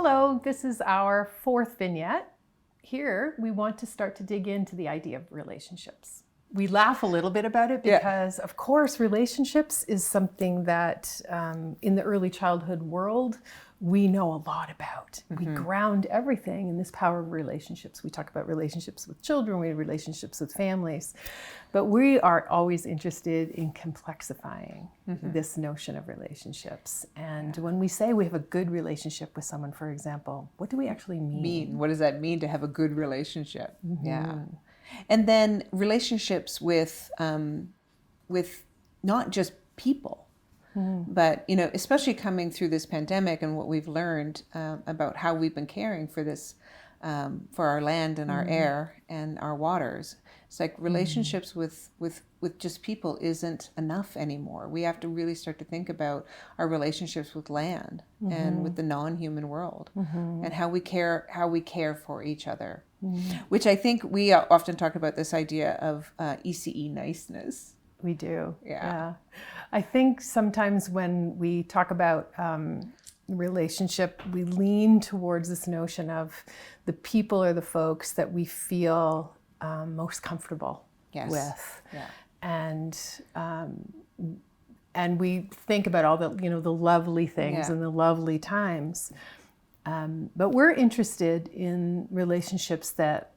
Hello, this is our fourth vignette. Here, we want to start to dig into the idea of relationships. We laugh a little bit about it because, of course, relationships is something that in the early childhood world, we know a lot about. We ground everything in this power of relationships. We talk about relationships with children, we have relationships with families, but we are always interested in complexifying this notion of relationships. And when we say we have a good relationship with someone, for example, what do we actually mean? What does that mean to have a good relationship? Yeah. And then relationships with not just people, but, you know, especially coming through this pandemic and what we've learned about how we've been caring for this, for our land and our air and our waters. It's like relationships with just people isn't enough anymore. We have to really start to think about our relationships with land and with the non-human world and how we care for each other. Which I think we often talk about this idea of ECE niceness. We do. Yeah. I think sometimes when we talk about relationship, we lean towards this notion of the people or the folks that we feel most comfortable with. Yeah. And we think about all the, the lovely things and the lovely times. But we're interested in relationships that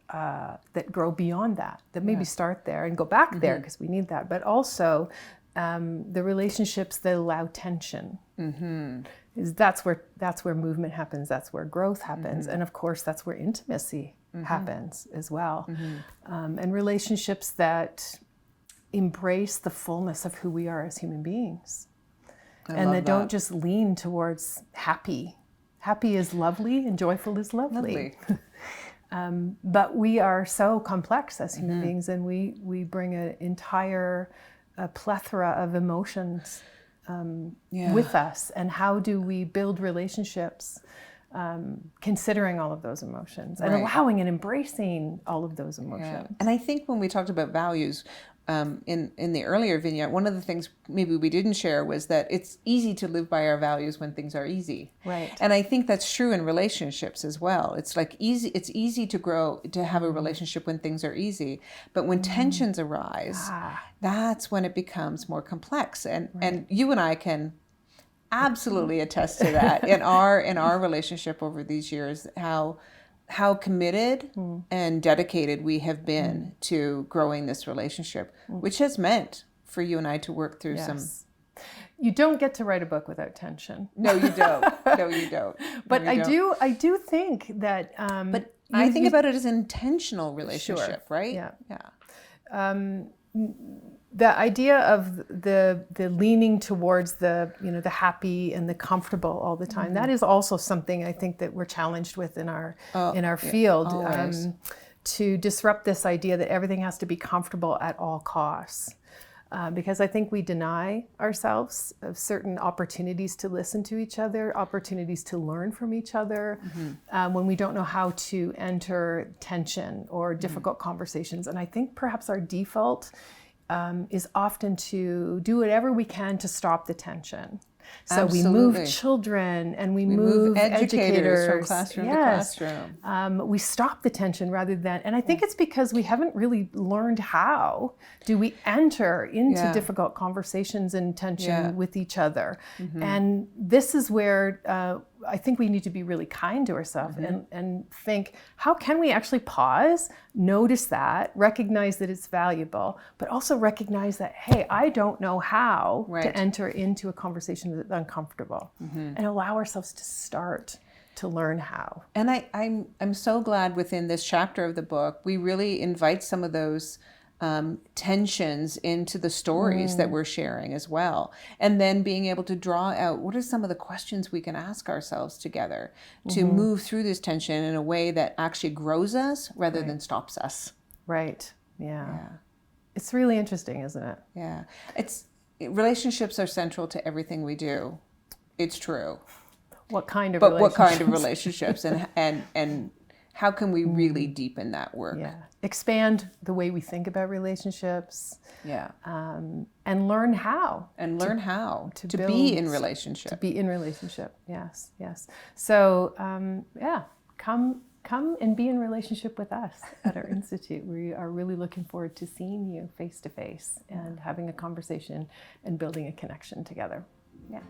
grow beyond that maybe start there and go back there because we need that. But also the relationships that allow tension. That's where movement happens. That's where growth happens, and of course that's where intimacy happens as well. And relationships that embrace the fullness of who we are as human beings, and that don't just lean towards happy. Happy is lovely and joyful is lovely. But we are so complex as human beings, and we bring an entire plethora of emotions with us. And how do we build relationships considering all of those emotions and allowing and embracing all of those emotions? And I think when we talked about values, in the earlier vignette, one of the things maybe we didn't share was that it's easy to live by our values when things are easy. Right. And I think that's true in relationships as well. It's like it's easy to have a relationship when things are easy, but when tensions arise, that's when it becomes more complex. And you and I can absolutely attest to that in our relationship over these years, how committed and dedicated we have been to growing this relationship, which has meant for you and I to work through some... You don't get to write a book without tension. No, you don't. No, you don't. But I do think that... but I think about it as an intentional relationship, right? Yeah. The idea of the leaning towards the happy and the comfortable all the time, that is also something I think that we're challenged with in our field, to disrupt this idea that everything has to be comfortable at all costs. Because I think we deny ourselves of certain opportunities to listen to each other, opportunities to learn from each other, when we don't know how to enter tension or difficult conversations. And I think perhaps our default is often to do whatever we can to stop the tension. So we move children and we move educators from classroom to classroom. We stop the tension rather than, and I think it's because we haven't really learned how do we enter into difficult conversations and tension with each other. And this is where I think we need to be really kind to ourselves and think, how can we actually pause, notice that, recognize that it's valuable, but also recognize that, hey, I don't know how to enter into a conversation that's uncomfortable, and allow ourselves to start to learn how. And I'm so glad within this chapter of the book, we really invite some of those tensions into the stories that we're sharing as well. And then being able to draw out what are some of the questions we can ask ourselves together to move through this tension in a way that actually grows us rather than stops us. Right. Yeah. It's really interesting, isn't it? Yeah. Relationships are central to everything we do. It's true. What kind of relationships? What kind of relationships and how can we really deepen that work? Yeah. Expand the way we think about relationships. Yeah. And learn how. And learn how to build, be in relationship. To be in relationship. Yes. Yes. So, yeah, come and be in relationship with us at our institute. We are really looking forward to seeing you face to face and having a conversation and building a connection together. Yeah.